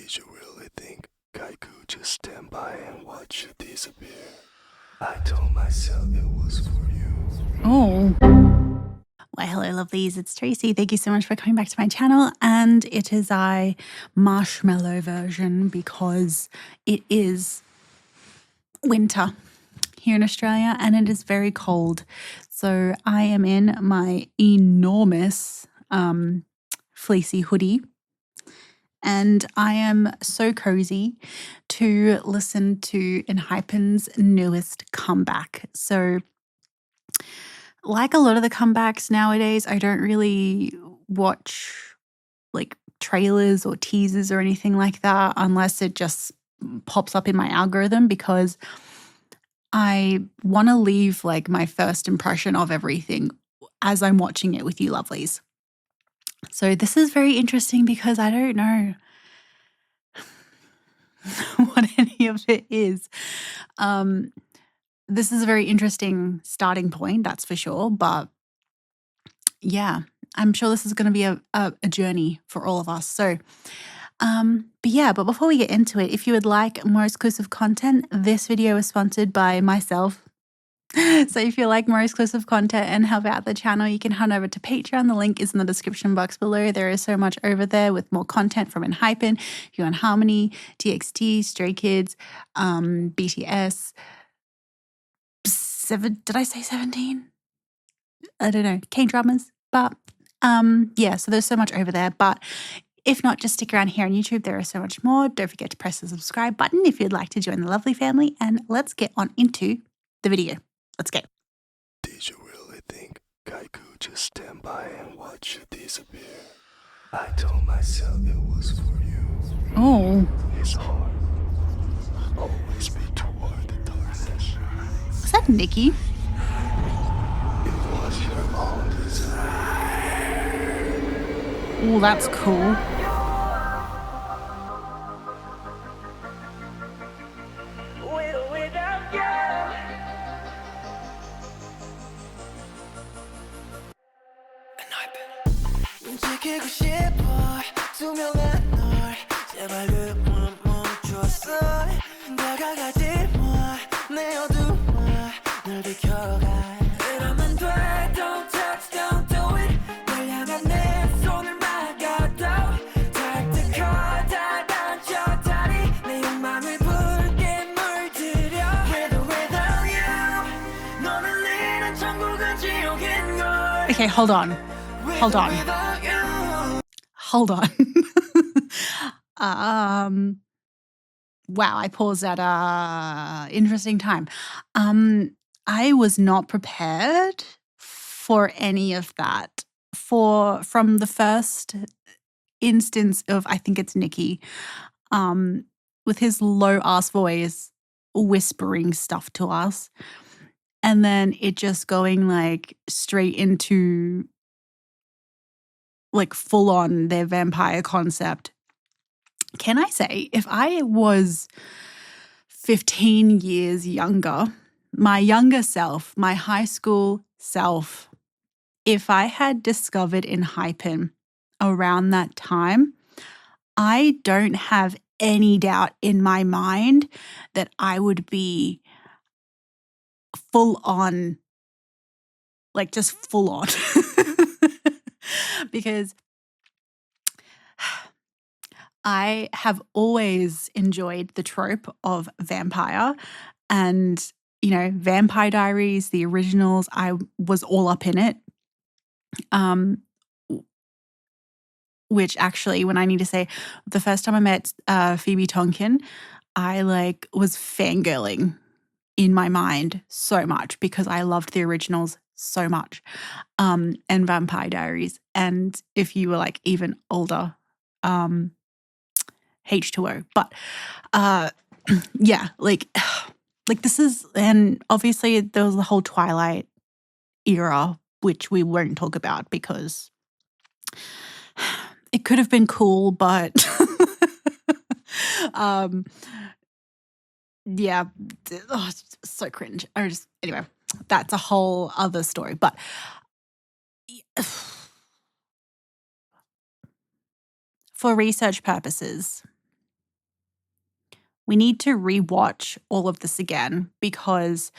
Did you really think I could just stand by and watch you disappear? I told myself it was for you. Oh. Well, hello, lovelies. It's Tracy. Thank you so much for coming back to my channel. And it is a marshmallow version because it is winter here in Australia and it is very cold. So I am in my enormous fleecy hoodie. And I am so cozy to listen to Enhypen's newest comeback. So like a lot of the comebacks nowadays, I don't really watch like trailers or teasers or anything like that unless it just pops up in my algorithm because I want to leave like my first impression of everything as I'm watching it with you lovelies. So this is very interesting because I don't know what any of it is. This is a very interesting starting point, that's for sure. But yeah, I'm sure this is going to be a journey for all of us. So, but before we get into it, if you would like more exclusive content, this video is sponsored by myself. So if you like more exclusive content and help out the channel, you can head over to Patreon. The link is in the description box below. There is so much over there with more content from Enhypen, UN Harmony, TXT, Stray Kids, BTS. Did I say 17? I don't know. K-dramas. But so there's so much over there. But if not, just stick around here on YouTube. There is so much more. Don't forget to press the subscribe button if you'd like to join the lovely family. And let's get on into the video. Let's go. Did you really think I could just stand by and watch you disappear? I told myself it was for you. Oh. It's hard. Always be toward the darkness. Is that Nikki? It was your own desire. Oh, that's cool. 지키고 싶어 투명한 널 제발 그만 멈춰서 다가가지 마내 어둠아 널 비켜가 그러면 돼 Don't touch don't do it 널 향한 내 손을 막아도 닿을 다 닫혀 다리 내 욕망을 붉게 물들여 With or without you 너를 잃은 천국은 지옥인걸 Okay, hold on. Wow, I paused at a interesting time. I was not prepared for any of that. From the first instance of, I think it's Nikki, with his low ass voice whispering stuff to us, and then it just going like straight into like full on their vampire concept. Can I say, if I was 15 years younger, my younger self, my high school self, if I had discovered Enhypen around that time, I don't have any doubt in my mind that I would be full on, like just full on. Because I have always enjoyed the trope of vampire and, you know, Vampire Diaries, the originals, I was all up in it. Which actually, when I need to say, the first time I met Phoebe Tonkin, I like was fangirling in my mind so much because I loved the originals so much, and Vampire Diaries. And if you were like even older, H2O. But yeah, like this is, and obviously there was the whole Twilight era, which we won't talk about because it could have been cool, but yeah, it's so cringe. Anyway, that's a whole other story. But for research purposes, we need to rewatch all of this again because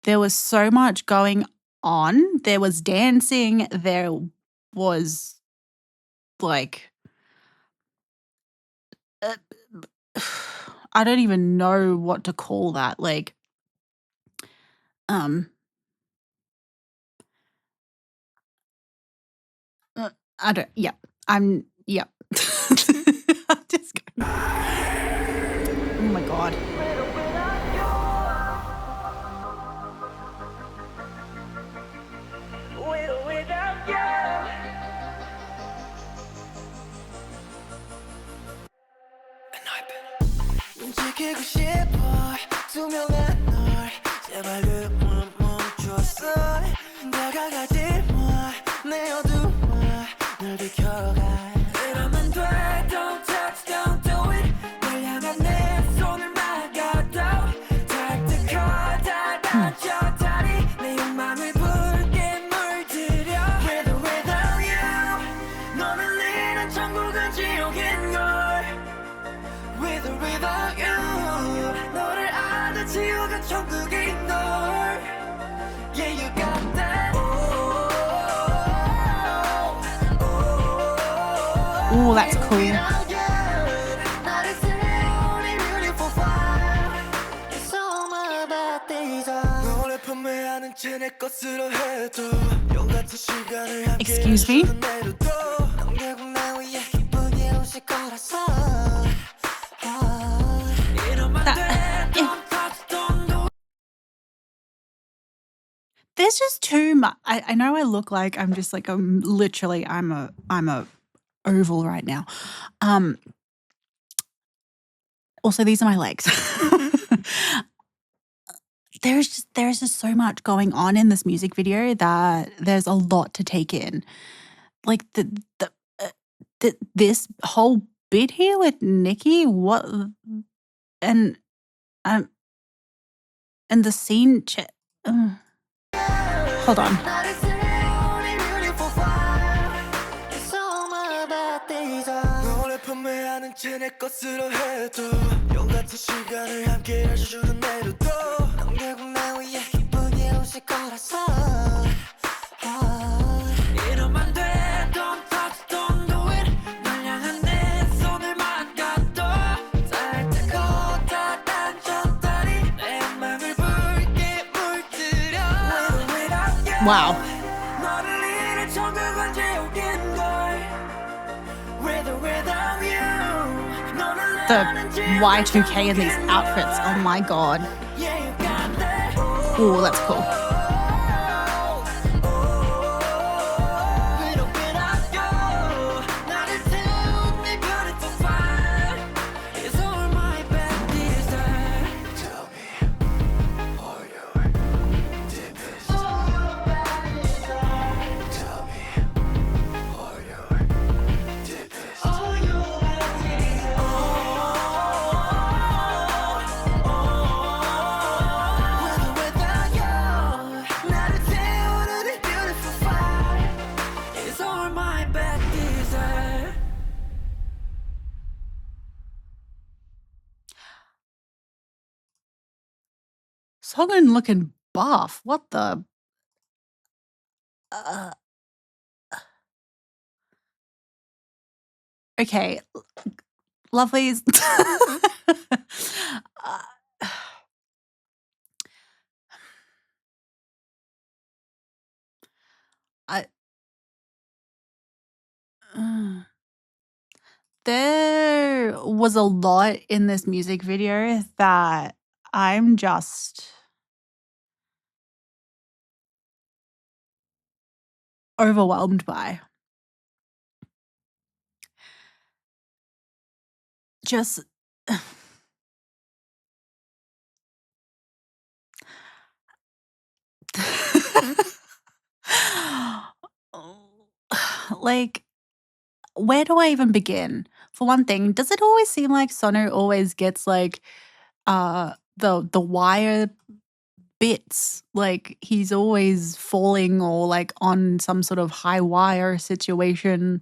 there was so much going on. There was dancing, there was like uh, I don't even know what to call that. Like um I don't I'm I'm just going, oh my god. With or without you. Enhypen. 지키고 싶어 투명한 널 제발 그만 멈춰서 다가가지 마내 어둠아 널 비켜가 이러면 돼 Don't touch don't do it 널 향한 내 손을 막아도 닿을 다 닫아줘 다리 내 욕망을 붉게 물들여 With or without you 너는 잃은 천국은 지옥인걸 With or without you 너를 아는 지옥은 천국인 걸 Yeah you got that Oh, that's cool. Without you 나를 세우니 beautiful fire It's all my bad days 너를 판매하는 채 내 것으로 해도 용 같은 시간을 함께 Excuse me? 해주는 내일도 넌 결국 나 위해 기쁘게 웃을 거라서 There's just too much. I know I look like I'm just like literally I'm a oval right now. Also these are my legs. There's just so much going on in this music video that there's a lot to take in. Like this whole bit here with Nikki, what and the scene hold on. 나를 세우니 beautiful fire It's all my bad days 너를 판매하는 채 내 것으로 해도 용 같은 시간을 함께 해주는 내일도 넌 결국 나 위해 기쁘게 웃을 거라서 이러면 돼 Don't touch don't do it 널 향한 내 손을 막아도 닿을 다 닫아줬다니 내 맘을 붉게 물들여 Without you Wow. 너를 잃은 천국은 지옥인걸 With or without you 너는 The 나는 지옥은 Y2K in these outfits. Oh my god. Yeah you got that Oh, that's cool. With or without you 나를 세우니 beautiful fire It's all my bad desire Tell me all your deepest. Tell me all your deepest. With or without you 나를 세우는 이 beautiful fire It's all my bad desire Songin looking buff. What the? Okay, lovelies. I there was a lot in this music video that I'm just overwhelmed by. Just like, where do I even begin? For one thing, does it always seem like Sono always gets like the wire bits? Like he's always falling or like on some sort of high wire situation.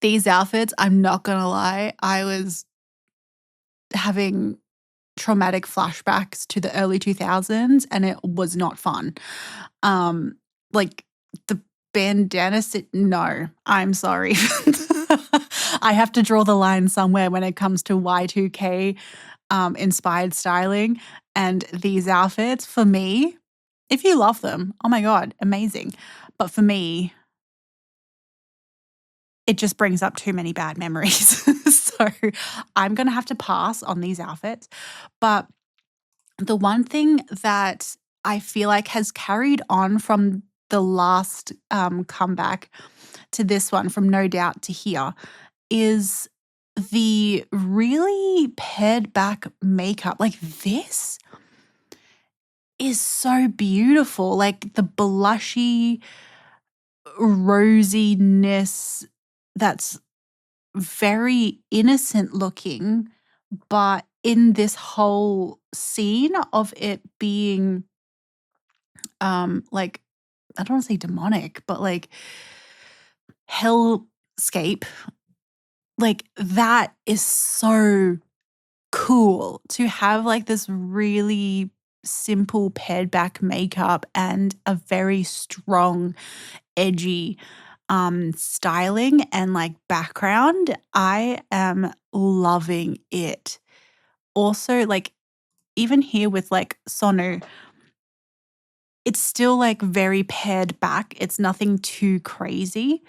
These outfits, I'm not gonna lie, I was having traumatic flashbacks to the early 2000s, and it was not fun. Like the bandana no, I'm sorry. I have to draw the line somewhere when it comes to Y2K inspired styling, and these outfits, for me, if you love them, oh my God, amazing. But for me, it just brings up too many bad memories. So I'm going to have to pass on these outfits. But the one thing that I feel like has carried on from the last comeback to this one, from No Doubt to here, is the really pared back makeup. Like, this is so beautiful. Like the blushy rosiness that's very innocent looking, but in this whole scene of it being like, I don't want to say demonic, but like hellscape, like that is so cool to have, like this really simple pared back makeup and a very strong, edgy styling and like background. I am loving it. Also, like even here with like Sonu, it's still like very pared back. It's nothing too crazy.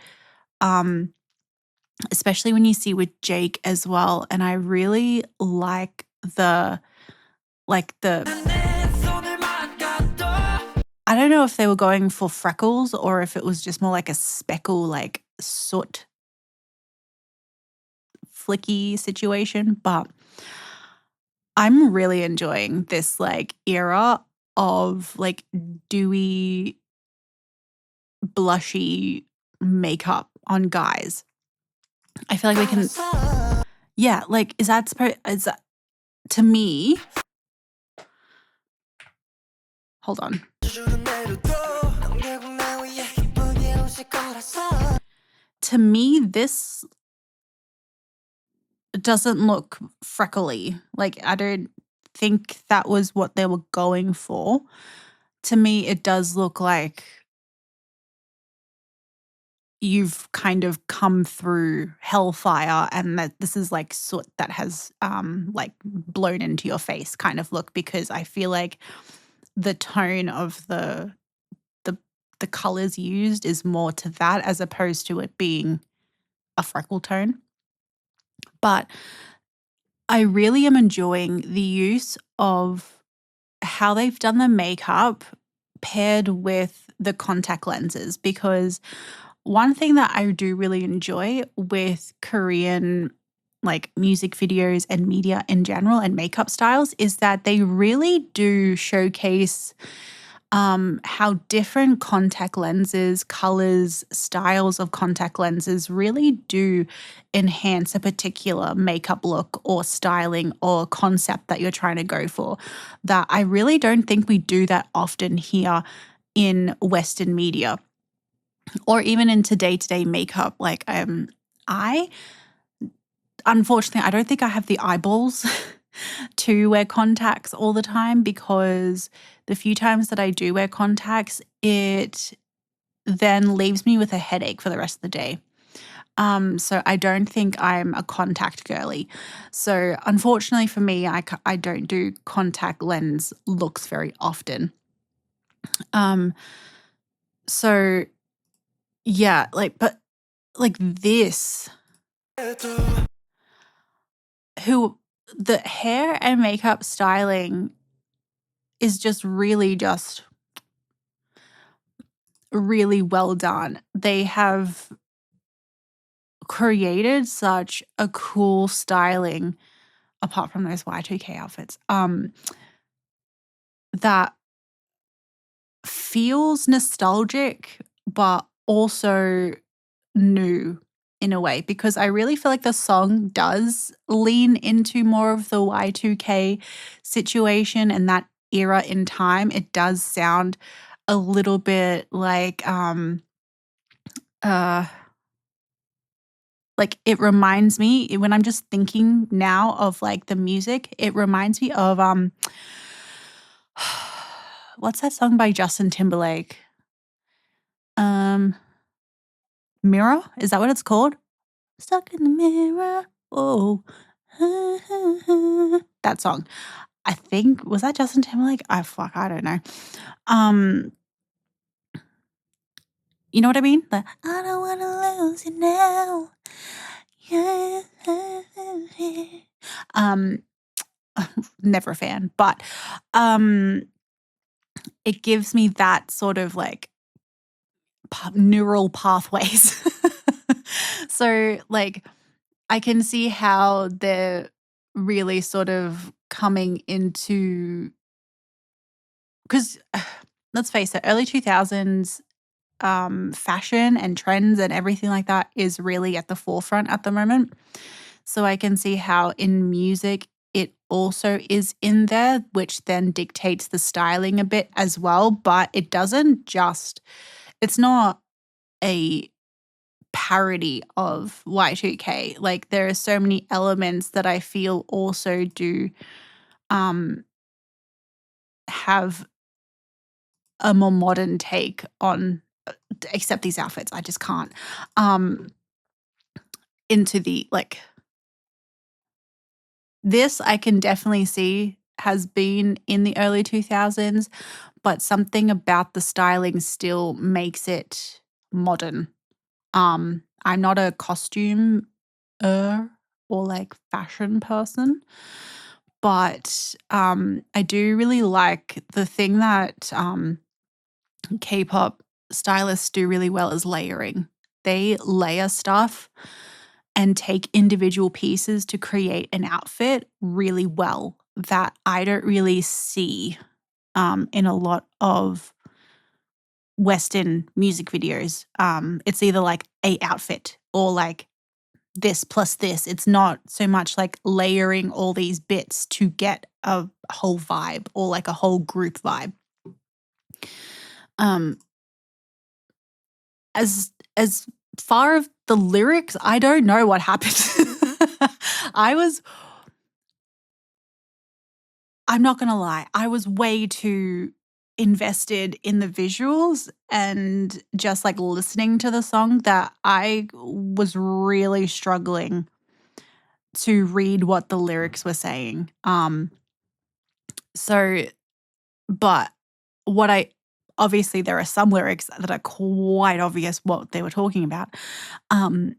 Especially when you see with Jake as well. And I really like the I don't know if they were going for freckles or if it was just more like a speckle, like soot flicky situation, but I'm really enjoying this like era of like dewy, blushy makeup on guys. I feel like we can, yeah, like is that to me, hold on. To me, this doesn't look freckly. Like, I don't think that was what they were going for. To me, it does look like you've kind of come through hellfire and that this is like soot that has like blown into your face kind of look, because I feel like the tone of the colors used is more to that as opposed to it being a freckle tone. But I really am enjoying the use of how they've done the makeup paired with the contact lenses, because one thing that I do really enjoy with Korean like music videos and media in general and makeup styles is that they really do showcase how different contact lenses, colors, styles of contact lenses really do enhance a particular makeup look or styling or concept that you're trying to go for. That I really don't think we do that often here in Western media or even into day-to-day makeup. Like unfortunately, I don't think I have the eyeballs to wear contacts all the time, because the few times that I do wear contacts, it then leaves me with a headache for the rest of the day. So I don't think I'm a contact girly. So unfortunately for me, I don't do contact lens looks very often. So yeah, like, but like this, the hair and makeup styling is just really well done. They have created such a cool styling, apart from those Y2K outfits, that feels nostalgic, but also new in a way, because I really feel like the song does lean into more of the Y2K situation and that era in time. It does sound a little bit like like it reminds me when I'm just thinking now of like the music, it reminds me of what's that song by Justin Timberlake? Mirror? Is that what it's called? Stuck in the mirror. Oh. That song. I think was that Justin Timberlake? I don't know. You know what I mean? The I don't wanna lose you now. Yeah. Never a fan, but it gives me that sort of like neural pathways. So like I can see how they're really sort of coming into, because let's face it, early 2000s fashion and trends and everything like that is really at the forefront at the moment. So I can see how in music it also is in there, which then dictates the styling a bit as well. But it doesn't just, it's not a parody of Y2K. Like there are so many elements that I feel also do have a more modern take on, except these outfits. I just can't. Into the like, this I can definitely see has been in the early 2000s, but something about the styling still makes it modern. I'm not a costume or like fashion person, but I do really like the thing that K-pop stylists do really well is layering. They layer stuff and take individual pieces to create an outfit really well that I don't really see in a lot of Western music videos. It's either like a outfit or like this plus this. It's not so much like layering all these bits to get a whole vibe or like a whole group vibe. As far as the lyrics, I don't know what happened. I'm not gonna lie, I was way too invested in the visuals and just like listening to the song that I was really struggling to read what the lyrics were saying. But obviously there are some lyrics that are quite obvious what they were talking about. And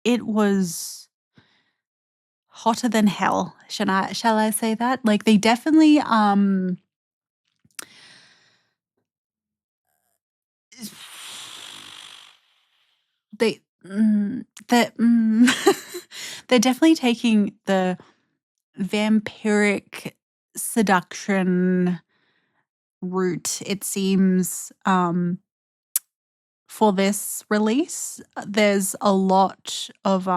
it was hotter than hell. Shall I say that? Like they definitely they're definitely taking the vampiric seduction route, it seems, for this release. There's a lot of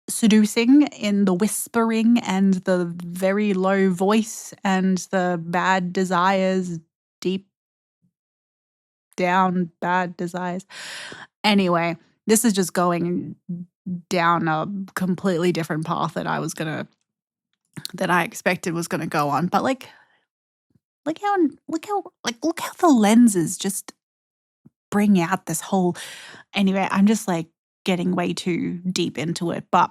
seducing in the whispering and the very low voice and the bad desires, deep down bad desires. Anyway, this is just going down a completely different path that I expected was gonna go on. But like, look how the lenses just bring out this whole. Anyway, I'm just like getting way too deep into it, but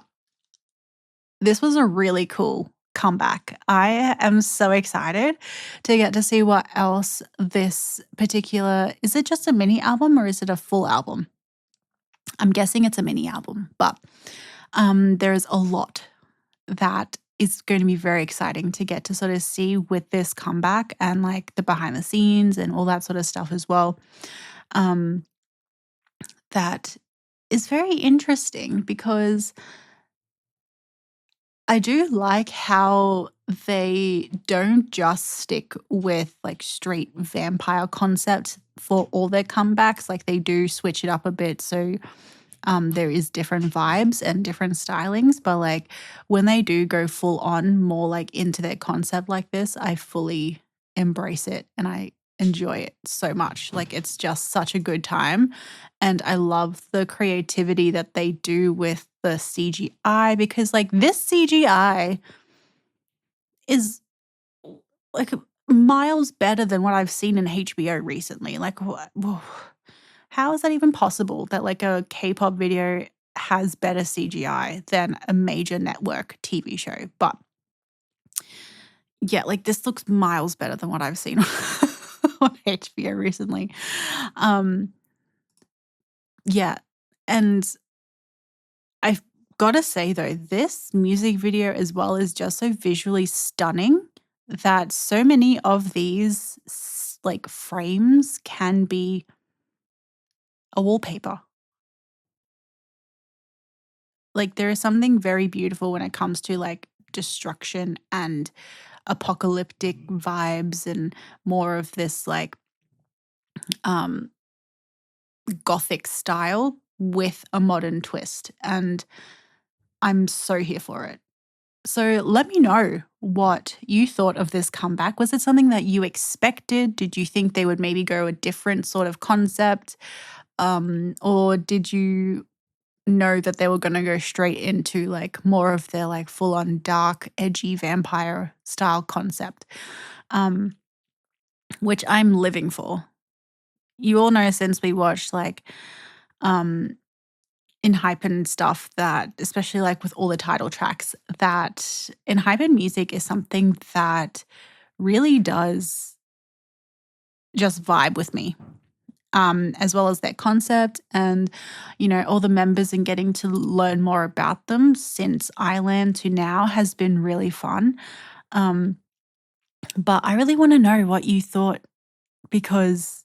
this was a really cool comeback. I am so excited to get to see what else this particular, is it just a mini album or is it a full album? I'm guessing it's a mini album, but there's a lot that is going to be very exciting to get to sort of see with this comeback and like the behind the scenes and all that sort of stuff as well. That is very interesting because I do like how they don't just stick with like straight vampire concepts for all their comebacks. Like they do switch it up a bit. So there is different vibes and different stylings. But like when they do go full on more like into their concept like this, I fully embrace it. And I enjoy it so much. Like, it's just such a good time. And I love the creativity that they do with the CGI, because like this CGI is like miles better than what I've seen in HBO recently. Like, how is that even possible that like a K-pop video has better CGI than a major network TV show? But yeah, like this looks miles better than what I've seen on HBO recently. Yeah, and I've gotta say though, this music video as well is just so visually stunning that so many of these like frames can be a wallpaper. Like, there is something very beautiful when it comes to like destruction and apocalyptic vibes and more of this like gothic style with a modern twist, and I'm so here for it. So let me know what you thought of this comeback. Was it something that you expected? Did you think they would maybe go a different sort of concept? Or did you know that they were going to go straight into like more of their like full on dark, edgy vampire style concept? Which I'm living for. You all know since we watched like Enhypen stuff, that especially like with all the title tracks, that Enhypen music is something that really does just vibe with me. As well as their concept and, you know, all the members and getting to learn more about them since Island to now has been really fun. But I really want to know what you thought, because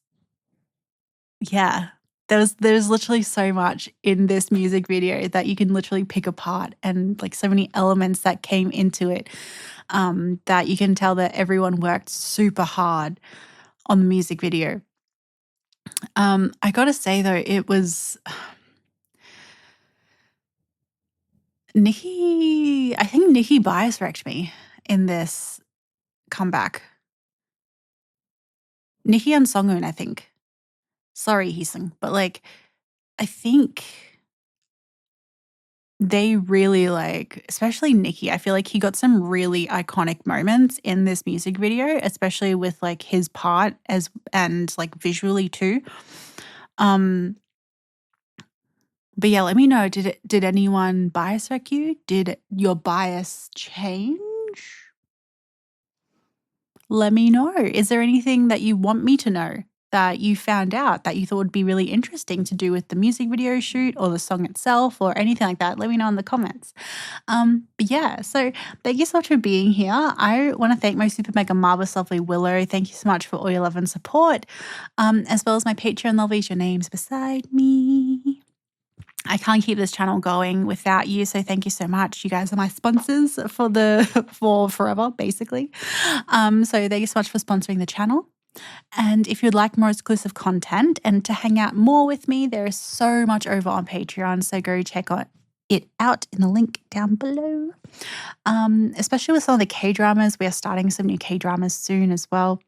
yeah, there's literally so much in this music video that you can literally pick apart, and like so many elements that came into it, that you can tell that everyone worked super hard on the music video. I gotta say though, it was Nikki. I think Nikki bias wrecked me in this comeback. Nikki and Songun, I think. Sorry, Heesung, but like I think they really like, especially Nikki, I feel like he got some really iconic moments in this music video, especially with like his part and like visually too. But yeah, let me know, did anyone bias wreck you? Did your bias change? Let me know. Is there anything that you want me to know that you found out that you thought would be really interesting to do with the music video shoot or the song itself or anything like that? Let me know in the comments. But yeah, so thank you so much for being here. I want to thank my super mega marvelous lovely Willow. Thank you so much for all your love and support, as well as my Patreon lovelies. Your name's beside me. I can't keep this channel going without you, so thank you so much. You guys are my sponsors for forever, basically. So thank you so much for sponsoring the channel. And if you'd like more exclusive content and to hang out more with me, there is so much over on Patreon, so go check it out in the link down below. Especially with some of the K-dramas, we are starting some new K-dramas soon as well,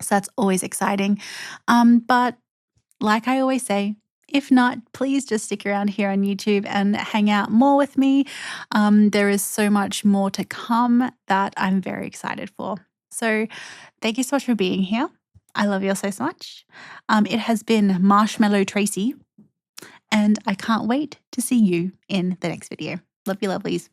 so that's always exciting. But like I always say, if not, please just stick around here on YouTube and hang out more with me. There is so much more to come that I'm very excited for. So thank you so much for being here. I love you all so much. It has been Marshmallow Tracy, and I can't wait to see you in the next video. Love you, lovelies.